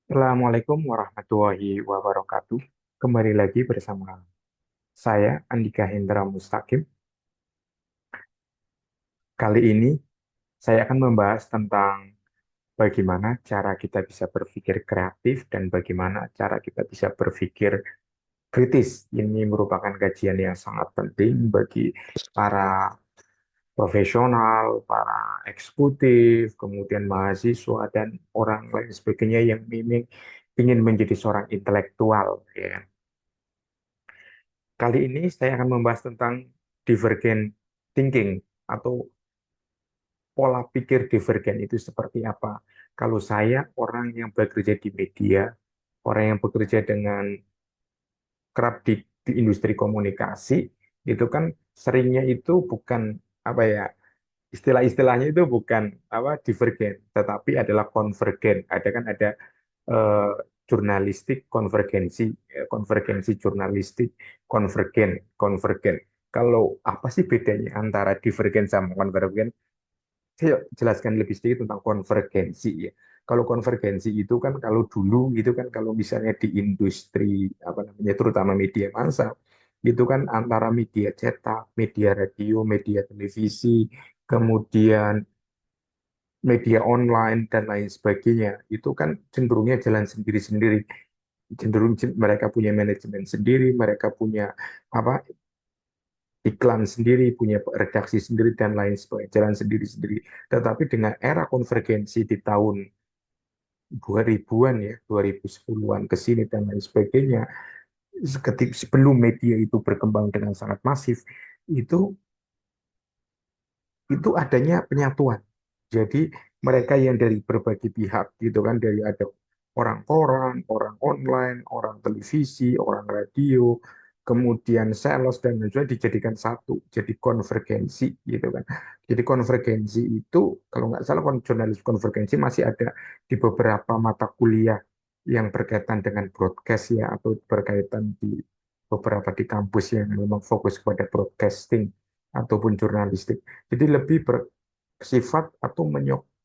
Assalamualaikum warahmatullahi wabarakatuh. Kembali lagi bersama saya, Andika Hendra Mustaqim. Kali ini saya akan membahas tentang bagaimana cara kita bisa berpikir kreatif dan bagaimana cara kita bisa berpikir kritis. Ini merupakan kajian yang sangat penting bagi para profesional, para eksekutif, kemudian mahasiswa, dan orang lain sebagainya yang ingin menjadi seorang intelektual. Ya. Kali ini saya akan membahas tentang divergent thinking atau pola pikir divergen itu seperti apa. Kalau saya orang yang bekerja di media, orang yang bekerja dengan kerap di industri komunikasi, itu kan seringnya itu bukan apa ya, istilah-istilahnya itu bukan apa divergen, tetapi adalah konvergen. Ada eh, jurnalistik konvergensi, konvergensi jurnalistik, konvergen, konvergen. Kalau apa sih bedanya antara divergen sama konvergen? Saya jelaskan lebih sedikit tentang konvergensi ya. Kalau konvergensi itu kan kalau dulu gitu kan kalau misalnya di industri apa namanya terutama media massa itu kan antara media cetak, media radio, media televisi, kemudian media online dan lain sebagainya itu kan cenderungnya jalan sendiri-sendiri, mereka punya manajemen sendiri, mereka punya apa iklan sendiri, punya redaksi sendiri dan lain sebagainya, jalan sendiri-sendiri. Tetapi dengan era konvergensi di tahun 2000-an ya, 2010-an ke sini dan lain sebagainya, sebelum media itu berkembang dengan sangat masif, itu itu adanya penyatuan. Jadi mereka yang dari berbagai pihak gitu kan, dari ada orang koran, orang online, orang televisi, orang radio, kemudian sales dan lain sebagainya dijadikan satu, jadi konvergensi gitu kan. Jadi konvergensi itu kalau nggak salah jurnalis konvergensi masih ada di beberapa mata kuliah yang berkaitan dengan broadcast ya atau berkaitan di beberapa di kampus yang memang fokus kepada broadcasting ataupun jurnalistik. Jadi lebih bersifat atau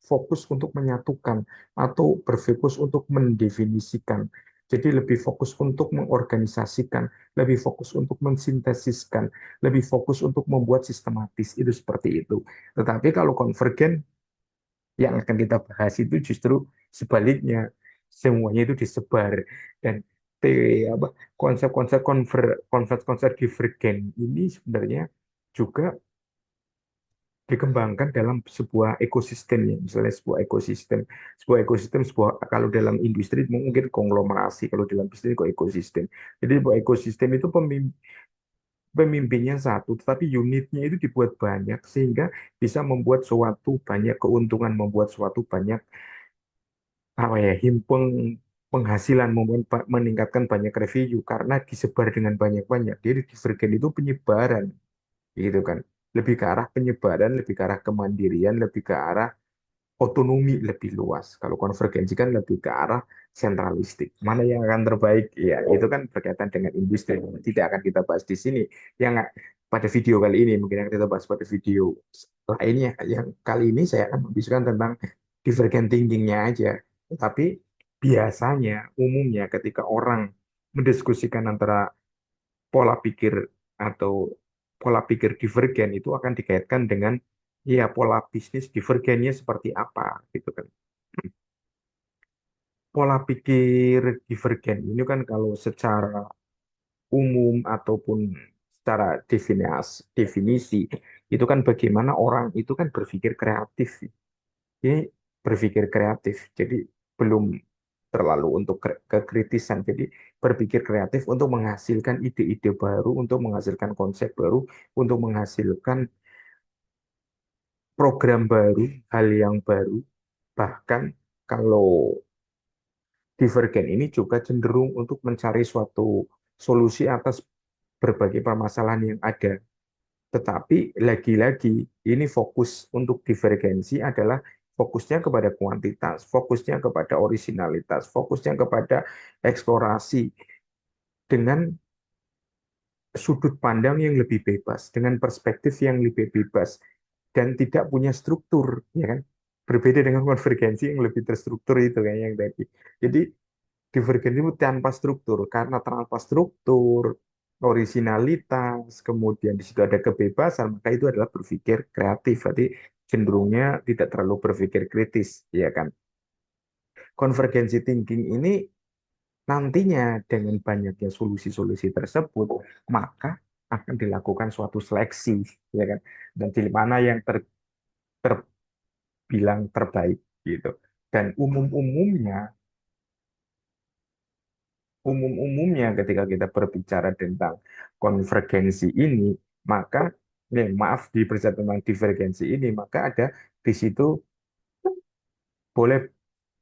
fokus untuk menyatukan atau berfokus untuk mendefinisikan. Jadi lebih fokus untuk mengorganisasikan, lebih fokus untuk mensintesiskan, lebih fokus untuk membuat sistematis. Itu seperti itu. Tetapi kalau konvergen yang akan kita bahas itu justru sebaliknya. Semuanya itu disebar dan apa konsep-konsep konsep-konsep divergen ini sebenarnya juga dikembangkan dalam sebuah ekosistem ya misalnya sebuah kalau dalam industri mungkin konglomerasi kalau dalam bisnis kok ekosistem jadi sebuah ekosistem itu pemimpinnya satu tetapi unitnya itu dibuat banyak sehingga bisa membuat suatu banyak keuntungan membuat suatu banyak apa ya himpun penghasilan meningkatkan banyak revenue karena disebar dengan banyak-banyak jadi divergen itu penyebaran gitu kan lebih ke arah penyebaran lebih ke arah kemandirian lebih ke arah otonomi lebih luas. Kalau konvergensi kan lebih ke arah sentralistik. Mana yang akan terbaik? Ya, itu kan berkaitan dengan industri. Tidak akan kita bahas di sini. Yang pada video kali ini, mungkin yang kita bahas pada video lainnya. Yang kali ini saya akan membicarakan tentang divergent thinking-nya aja. Tapi biasanya, umumnya ketika orang mendiskusikan antara pola pikir atau pola pikir divergen itu akan dikaitkan dengan ya pola bisnis divergennya seperti apa gitu kan. Pola pikir divergen ini kan kalau secara umum ataupun secara definisi itu kan bagaimana orang itu kan berpikir kreatif. Ini berpikir kreatif. Jadi belum terlalu untuk kekritisan. Jadi berpikir kreatif untuk menghasilkan ide-ide baru, untuk menghasilkan konsep baru, untuk menghasilkan program baru, hal yang baru. Bahkan kalau divergen ini juga cenderung untuk mencari suatu solusi atas berbagai permasalahan yang ada. Tetapi lagi-lagi ini fokus untuk divergensi adalah fokusnya kepada kuantitas, fokusnya kepada originalitas, fokusnya kepada eksplorasi dengan sudut pandang yang lebih bebas, dengan perspektif yang lebih bebas dan tidak punya struktur, ya kan? Berbeda dengan konvergensi yang lebih terstruktur itu kayak yang tadi. Jadi Divergen itu tanpa struktur, karena tanpa struktur, originalitas, kemudian di situ ada kebebasan, maka itu adalah berpikir kreatif. Berarti cenderungnya tidak terlalu berpikir kritis, ya kan? Konvergensi thinking ini nantinya dengan banyaknya solusi-solusi tersebut, maka akan dilakukan suatu seleksi, ya kan? Dan pilih mana yang terbilang terbaik, gitu. Dan umum-umumnya ketika kita berbicara tentang konvergensi ini, maka maaf di berbicara tentang divergensi ini, maka ada di situ boleh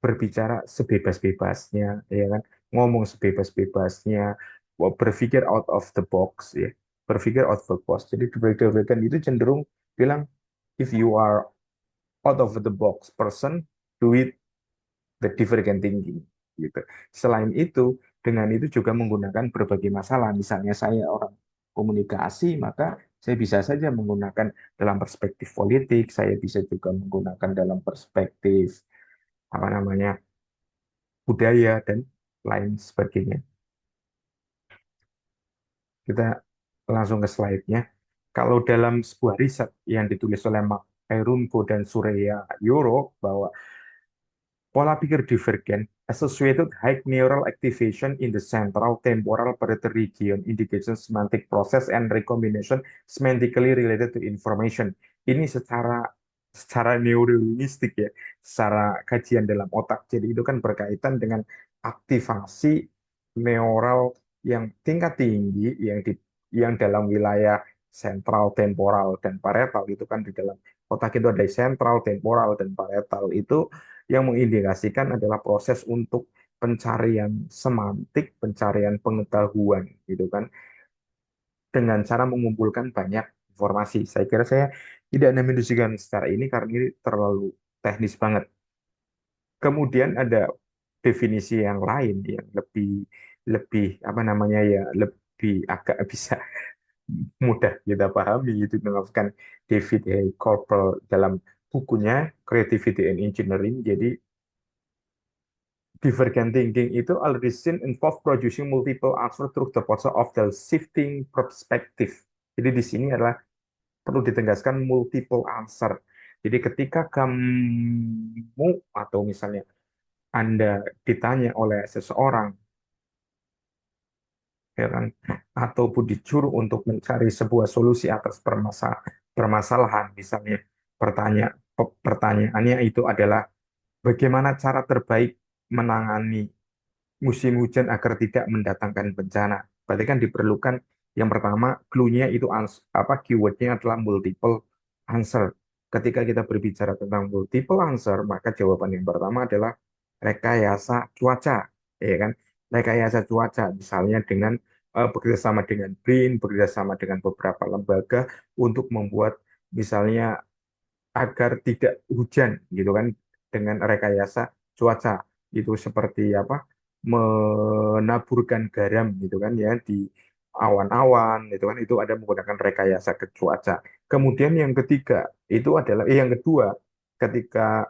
berbicara sebebas-bebasnya, ya kan, ngomong sebebas-bebasnya, berpikir out of the box, ya, berpikir out of the box. Jadi divergen itu cenderung bilang if you are out of the box person, do it the divergent thinking, gitu. Selain itu, dengan itu juga menggunakan berbagai masalah. Misalnya saya orang komunikasi, maka saya bisa saja menggunakan dalam perspektif politik, saya bisa juga menggunakan dalam perspektif apa namanya budaya dan lain sebagainya. Kita langsung ke slide-nya. Kalau dalam sebuah riset yang ditulis oleh Mark Erunko dan Surya Yoro bahwa pola pikir divergen associated high neural activation in the central temporal parietal region indicates semantic process and recombination semantically related to information. Ini secara neurolinguistik, ya, secara kajian dalam otak. Jadi itu kan berkaitan dengan aktivasi neural yang tingkat tinggi yang dalam wilayah sentral, temporal, dan parietal. Itu kan di dalam otak itu ada sentral, temporal, dan parietal. Itu yang mengindikasikan adalah proses untuk pencarian semantik, pencarian pengetahuan, gitu kan, dengan cara mengumpulkan banyak informasi. Saya kira saya tidak mendefinisikan secara ini karena ini terlalu teknis banget. Kemudian ada definisi yang lain yang lebih lebih apa namanya ya, lebih agak bisa mudah kita pahami, itu dimaksudkan David A. Coppel dalam bukunya Creativity and Engineering. Jadi divergent thinking itu already seen involve producing multiple answer through the process of the shifting perspective. Jadi di sini adalah perlu ditegaskan multiple answer. Jadi ketika kamu atau misalnya Anda ditanya oleh seseorang, ya kan, ataupun disuruh untuk mencari sebuah solusi atas permasalahan, misalnya pertanyaannya itu adalah bagaimana cara terbaik menangani musim hujan agar tidak mendatangkan bencana. Berarti kan diperlukan yang pertama clue-nya itu apa keywordnya adalah multiple answer. Ketika kita berbicara tentang multiple answer, maka jawaban yang pertama adalah rekayasa cuaca, ya kan? Rekayasa cuaca, misalnya dengan bekerjasama dengan BRIN, bekerjasama dengan beberapa lembaga untuk membuat misalnya agar tidak hujan, gitu kan, dengan rekayasa cuaca itu seperti apa, menaburkan garam, gitu kan, ya, di awan-awan, itu kan, itu ada menggunakan rekayasa ke cuaca. Kemudian yang ketiga itu adalah yang kedua, ketika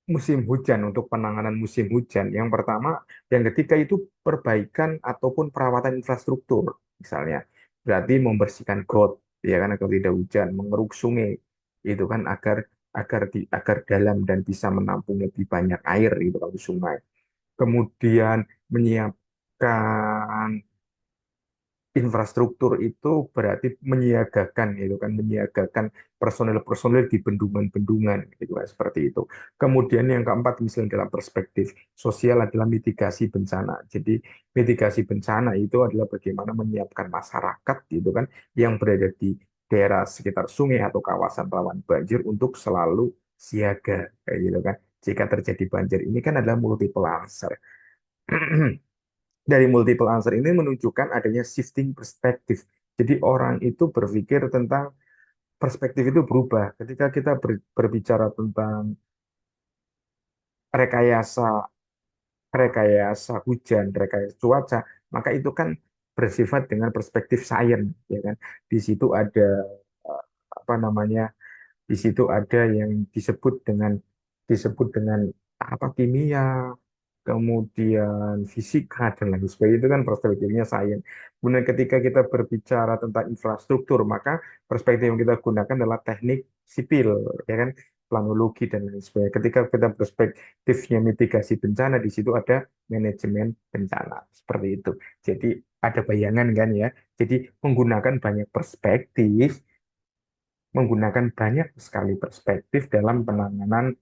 musim hujan, untuk penanganan musim hujan. Yang pertama, yang ketiga itu perbaikan ataupun perawatan infrastruktur, misalnya. Berarti membersihkan got, ya kan, agar tidak hujan, mengeruk sungai, itu kan, agar dalam dan bisa menampung lebih banyak air itu kalau sungai. Kemudian menyiapkan infrastruktur itu berarti menyiagakan, itu kan, menyiagakan personel-personel di bendungan-bendungan, gitu kan, seperti itu. Kemudian yang keempat, misalnya dalam perspektif sosial, adalah mitigasi bencana. Jadi mitigasi bencana itu adalah bagaimana menyiapkan masyarakat, gitu kan, yang berada di daerah sekitar sungai atau kawasan rawan banjir untuk selalu siaga, kayak gitu kan, jika terjadi banjir. Ini kan adalah multiple answer. Dari multiple answer ini menunjukkan adanya shifting perspektif. Jadi orang itu berpikir tentang perspektif itu berubah. Ketika kita berbicara tentang rekayasa rekayasa hujan, rekayasa cuaca, maka itu kan bersifat dengan perspektif sains, ya kan. Di situ ada eh, apa namanya? Di situ ada yang disebut dengan apa, kimia, kemudian fisika dan lain sebagainya itu kan perspektifnya sains. Kemudian ketika kita berbicara tentang infrastruktur, maka perspektif yang kita gunakan adalah teknik sipil, ya kan, planologi dan lain sebagainya. Ketika kita perspektifnya mitigasi bencana, di situ ada manajemen bencana seperti itu. Jadi ada bayangan kan ya. Jadi menggunakan banyak perspektif menggunakan banyak sekali perspektif dalam penanganan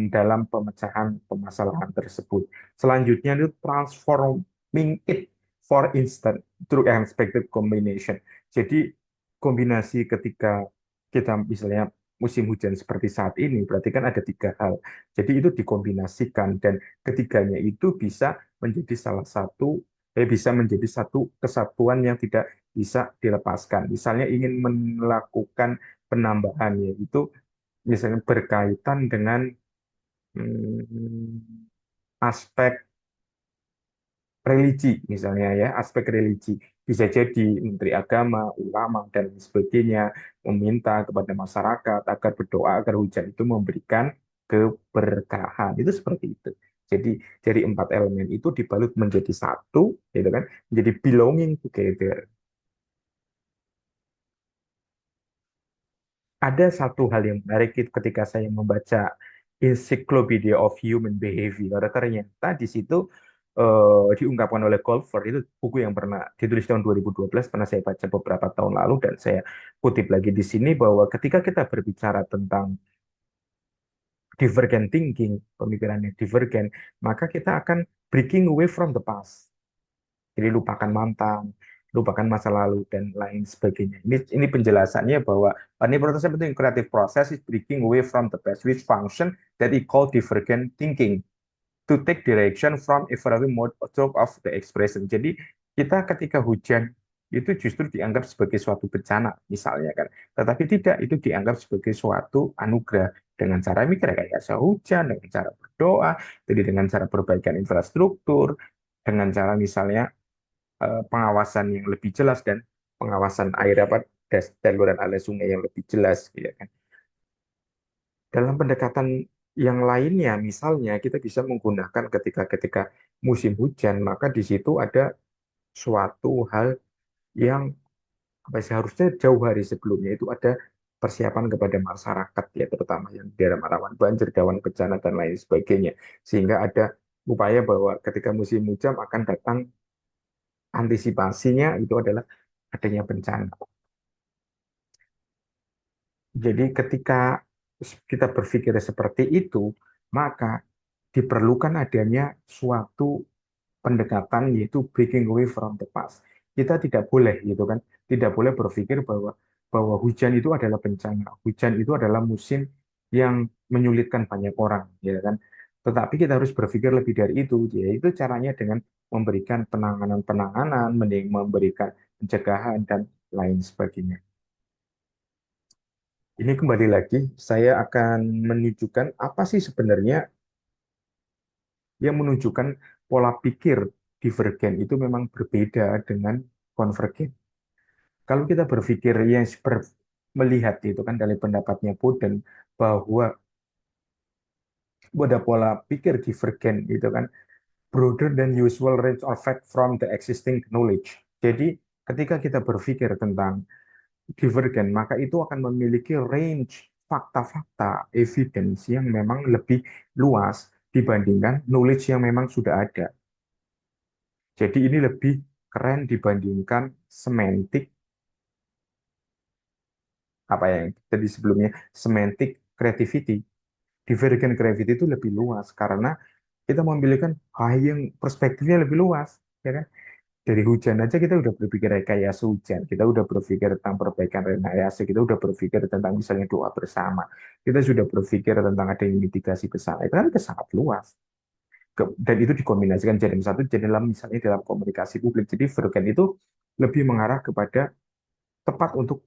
dalam pemecahan permasalahan tersebut. Selanjutnya itu transforming it, for instance, through unexpected combination. Jadi kombinasi ketika kita misalnya musim hujan seperti saat ini, berarti kan ada tiga hal. Jadi itu dikombinasikan dan ketiganya itu bisa menjadi salah satu, bisa menjadi satu kesatuan yang tidak bisa dilepaskan. Misalnya ingin melakukan penambahan yaitu misalnya berkaitan dengan aspek religi misalnya ya aspek religi bisa jadi menteri agama, ulama dan lain sebagainya meminta kepada masyarakat agar berdoa agar hujan itu memberikan keberkahan itu seperti itu. Jadi dari empat elemen itu dibalut menjadi satu, gitu kan? Menjadi belonging together. Ada satu hal yang menarik ketika saya membaca Encyclopedia of Human Behavior. Ternyata di situ diungkapkan oleh Golfer, itu buku yang pernah ditulis tahun 2012, pernah saya baca beberapa tahun lalu, dan saya kutip lagi di sini bahwa ketika kita berbicara tentang divergent thinking, pemikiran yang divergent, maka kita akan breaking away from the past. Jadi lupakan mantan, lupakan masa lalu dan lain sebagainya. Ini penjelasannya bahwa ini proses penting creative process is breaking away from the past which function that we call divergent thinking to take direction from a very mode of the expression. Jadi kita ketika hujan itu justru dianggap sebagai suatu bencana misalnya kan. Tetapi tidak, itu dianggap sebagai suatu anugerah dengan cara mikir kayak hujan, dengan cara berdoa, jadi dengan cara perbaikan infrastruktur, dengan cara misalnya pengawasan yang lebih jelas dan pengawasan air apa saluran aliran sungai yang lebih jelas gitu kan. Dalam pendekatan yang lainnya misalnya kita bisa menggunakan ketika musim hujan maka di situ ada suatu hal yang apa sih, harusnya jauh hari sebelumnya itu ada persiapan kepada masyarakat ya terutama yang di daerah rawan banjir, rawan bencana dan lain sebagainya sehingga ada upaya bahwa ketika musim hujan akan datang antisipasinya itu adalah adanya bencana. Jadi ketika kita berpikir seperti itu, maka diperlukan adanya suatu pendekatan yaitu breaking away from the past. Kita tidak boleh gitu kan, tidak boleh berpikir bahwa bahwa hujan itu adalah bencana, hujan itu adalah musim yang menyulitkan banyak orang, ya kan. Tetapi kita harus berpikir lebih dari itu, yaitu caranya dengan memberikan penanganan-penanganan, mending memberikan pencegahan dan lain sebagainya. Ini kembali lagi, saya akan menunjukkan apa sih sebenarnya yang menunjukkan pola pikir divergen itu memang berbeda dengan konvergen. Kalau kita berpikir melihat itu kan dari pendapatnya Buden bahwa ada pola pikir divergen itu kan broader than usual range of fact from the existing knowledge. Jadi ketika kita berpikir tentang divergen, maka itu akan memiliki range fakta-fakta, evidence yang memang lebih luas dibandingkan knowledge yang memang sudah ada. Jadi ini lebih keren dibandingkan semantik apa yang tadi sebelumnya semantik creativity. Divergent creativity itu lebih luas karena kita memiliki yang perspektifnya lebih luas, ya kan? Dari hujan aja kita udah berpikir kayak hujan, kita udah berpikir tentang perbaikan drainase, kita udah berpikir tentang misalnya doa bersama, kita sudah berpikir tentang ada mitigasi bersama, itu kan sangat luas. Dan itu dikombinasikan jadi satu, jadi dalam misalnya dalam komunikasi publik. Jadi Vergen itu lebih mengarah kepada tepat untuk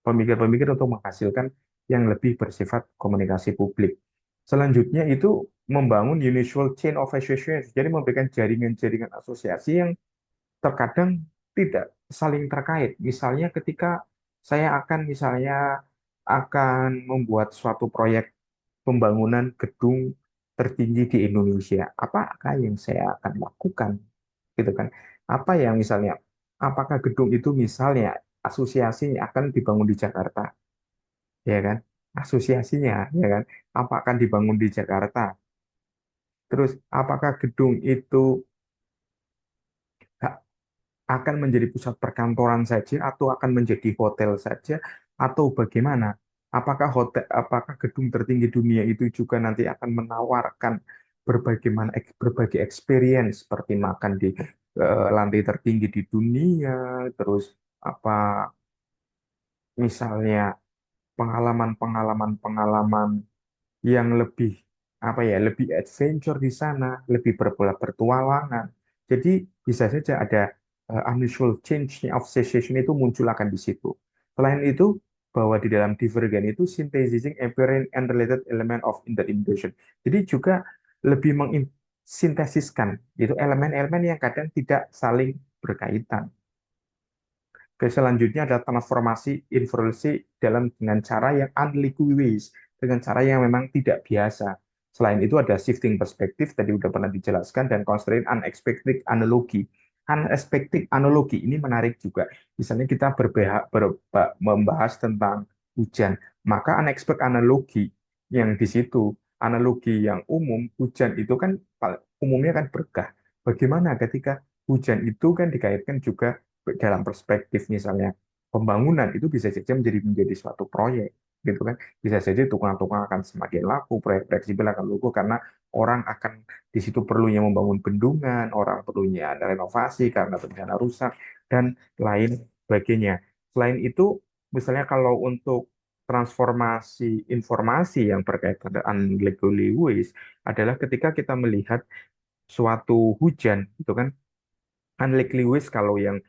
pemikir-pemikir untuk menghasilkan yang lebih bersifat komunikasi publik. Selanjutnya itu membangun unusual chain of association, jadi memberikan jaringan-jaringan asosiasi yang terkadang tidak saling terkait. Misalnya ketika saya akan misalnya akan membuat suatu proyek pembangunan gedung tertinggi di Indonesia, apakah yang saya akan lakukan, gitu kan? Apa yang misalnya, apakah gedung itu misalnya asosiasinya akan dibangun di Jakarta, ya kan? Asosiasinya, ya kan? Apa akan dibangun di Jakarta? Terus, apakah gedung itu akan menjadi pusat perkantoran saja atau akan menjadi hotel saja atau bagaimana? Apakah gedung tertinggi dunia itu juga nanti akan menawarkan berbagai experience seperti makan di lantai tertinggi di dunia, terus apa misalnya pengalaman-pengalaman yang lebih apa ya, lebih adventure di sana, lebih berpetualangan. Jadi bisa saja ada unusual change of sensation itu muncul akan di situ. Selain itu, bahwa di dalam Divergent itu synthesizing apparent and related element of integration. Jadi juga lebih mensintetiskan itu elemen-elemen yang kadang tidak saling berkaitan. Oke, selanjutnya adalah transformasi involusi dengan cara yang unliquid, dengan cara yang memang tidak biasa. Selain itu ada shifting perspektif, tadi udah pernah dijelaskan, dan constraint unexpected analogi. Unexpected analogi ini menarik juga. Misalnya kita membahas tentang hujan, maka unexpected analogi yang di situ, analogi yang umum, hujan itu kan umumnya kan berkah. Bagaimana ketika hujan itu kan dikaitkan juga dalam perspektif misalnya pembangunan itu bisa saja menjadi suatu proyek gitu kan, bisa saja tukang-tukang akan semakin laku, proyek fleksibel akan laku karena orang akan di situ perlunya membangun bendungan, orang perlunya ada renovasi karena bencana rusak dan lain sebagainya. Selain itu misalnya kalau untuk transformasi informasi yang berkaitan dengan legally waste adalah ketika kita melihat suatu hujan itu kan. Unlikely waste kalau yang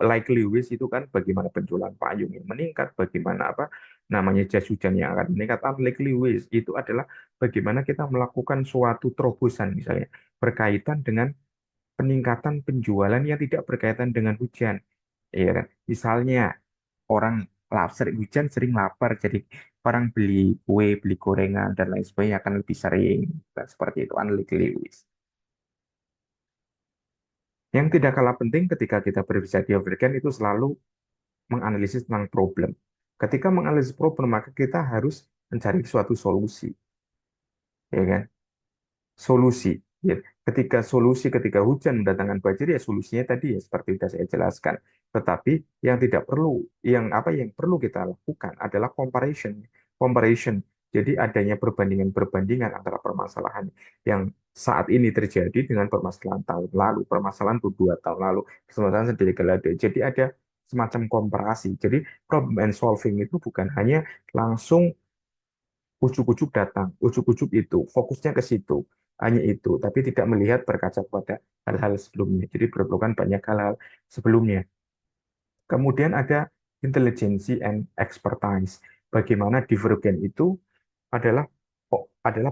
likely waste itu kan bagaimana penjualan payung yang meningkat, bagaimana apa namanya jas hujan yang akan meningkat. Unlikely waste itu adalah bagaimana kita melakukan suatu terobosan misalnya berkaitan dengan peningkatan penjualan yang tidak berkaitan dengan hujan. Ya kan? Misalnya orang sering hujan sering lapar, jadi orang beli kue, beli gorengan dan lain sebagainya akan lebih sering. Dan seperti itu unlikely waste. Yang tidak kalah penting ketika kita berbicara di Overcan itu selalu menganalisis tentang problem. Ketika menganalisis problem, maka kita harus mencari suatu solusi, ya kan? Solusi. Ya. Ketika hujan mendatangkan banjir, ya solusinya tadi ya seperti sudah saya jelaskan. Tetapi yang tidak perlu, yang perlu kita lakukan adalah comparison. Comparison. Jadi adanya perbandingan antara permasalahan yang saat ini terjadi dengan permasalahan tahun lalu, permasalahan 2 tahun lalu, permasalahan sendiri kelada. Jadi ada semacam komparasi. Jadi problem and solving itu bukan hanya langsung ujuk-ujuk datang, ujuk-ujuk itu, fokusnya ke situ, hanya itu, tapi tidak melihat berkaca pada hal-hal sebelumnya. Jadi diperlukan banyak hal-hal sebelumnya. Kemudian ada intelligence and expertise. Bagaimana divergen itu adalah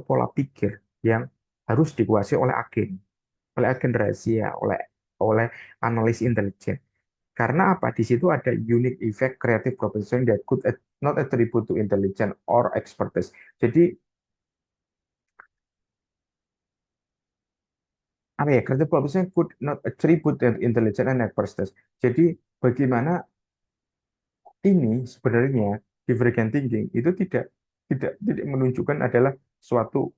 pola pikir yang harus dikuasai oleh agen rahasia, oleh analis intelijen. Karena apa? Di situ ada unique effect creative proposition that could not attribute to intelligence or expertise. Jadi apa ya, creative proposition could not attribute to intelligence and expertise. Jadi bagaimana ini sebenarnya divergent thinking itu tidak menunjukkan adalah suatu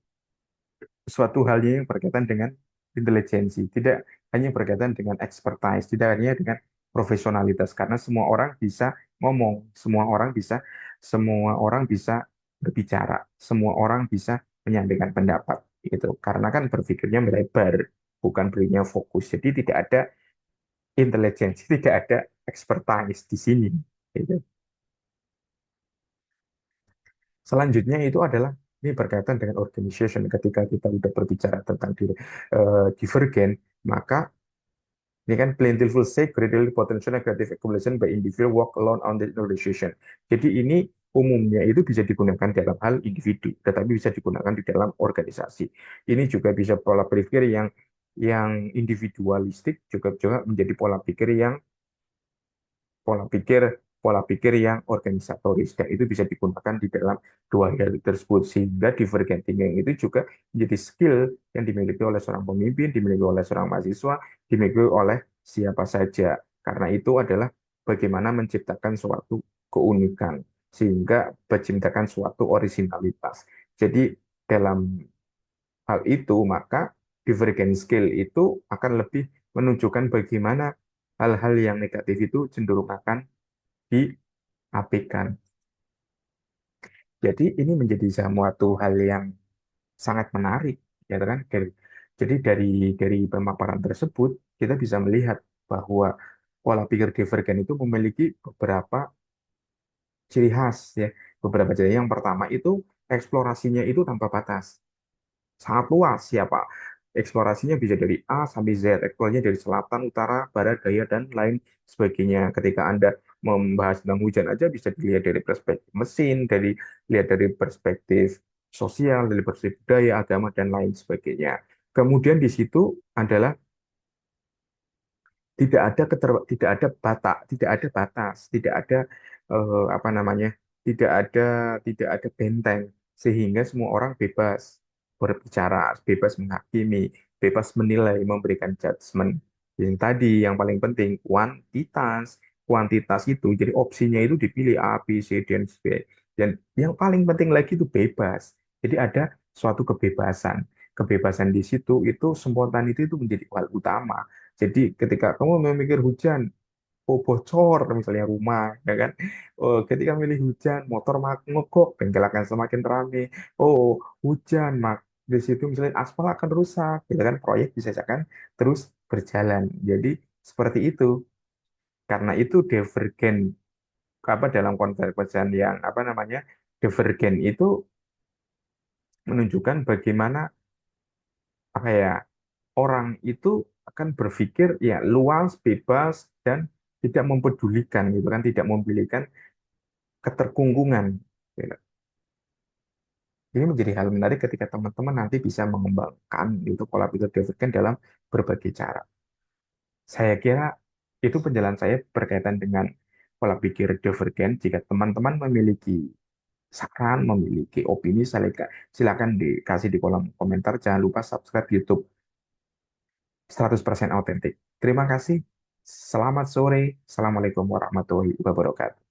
suatu hal yang berkaitan dengan intelijensi, tidak hanya berkaitan dengan expertise, tidak hanya dengan profesionalitas, karena semua orang bisa berbicara, semua orang bisa menyampaikan pendapat, gitu. Karena kan berpikirnya melebar, bukan berinya fokus. Jadi tidak ada intelijensi, tidak ada expertise di sini. Gitu. Selanjutnya itu adalah ini berkaitan dengan organization. Ketika kita sudah berbicara tentang divergen, maka ini kan plentiful sake, greatly potential negative accumulation by individual work alone on the organization. Jadi ini umumnya itu bisa digunakan dalam hal individu, tetapi bisa digunakan di dalam organisasi. Ini juga bisa pola pikir yang individualistik juga juga menjadi pola pikir pola pikir yang organisatoris, dan itu bisa digunakan di dalam dua hal tersebut, sehingga divergent thinking itu juga menjadi skill yang dimiliki oleh seorang pemimpin, dimiliki oleh seorang mahasiswa, dimiliki oleh siapa saja, karena itu adalah bagaimana menciptakan suatu keunikan sehingga menciptakan suatu originalitas. Jadi dalam hal itu, maka divergent skill itu akan lebih menunjukkan bagaimana hal-hal yang negatif itu cenderung akan diabaikan. Jadi ini menjadi suatu hal yang sangat menarik, ya kan? Jadi dari pemaparan tersebut kita bisa melihat bahwa pola pikir divergen itu memiliki beberapa ciri khas, ya. Beberapa ciri. Yang pertama itu eksplorasinya itu tanpa batas, sangat luas, siapa eksplorasinya bisa dari A sampai Z, eksplorasinya dari selatan, utara, barat, daya, dan lain sebagainya. Ketika Anda membahas tentang hujan aja bisa dilihat dari perspektif mesin, lihat dari perspektif sosial, dari perspektif budaya, agama, dan lain sebagainya. Kemudian di situ adalah tidak ada batas, tidak ada apa namanya, tidak ada tidak ada benteng, sehingga semua orang bebas berbicara, bebas menghakimi, bebas menilai, memberikan judgement. Yang tadi yang paling penting kuantitas itu jadi opsinya itu dipilih A, B, C, dan sebagainya. Dan yang paling penting lagi itu bebas. Jadi ada suatu kebebasan. Kebebasan di situ itu spontan itu menjadi hal utama. Jadi ketika kamu memikir hujan, oh bocor misalnya rumah, ya kan? Oh, ketika milih hujan, motor mogok, bengkel akan semakin ramai. Oh, hujan, di situ misalnya aspal akan rusak, gitu kan? Proyek bisa akan terus berjalan. Jadi seperti itu. Karena itu divergen apa dalam konvergen yang apa namanya divergen itu menunjukkan bagaimana apa ya orang itu akan berpikir ya luas, bebas, dan tidak mempedulikan gitu kan, tidak mempedulikan keterkungkungan. Gitu. Ini menjadi hal menarik ketika teman-teman nanti bisa mengembangkan itu pola pikir Davidson dalam berbagai cara. Saya kira itu penjelasan saya berkaitan dengan pola pikir Divergent. Jika teman-teman memiliki saran, memiliki opini, silakan dikasih di kolom komentar. Jangan lupa subscribe YouTube 100% autentik. Terima kasih. Selamat sore. Assalamualaikum warahmatullahi wabarakatuh.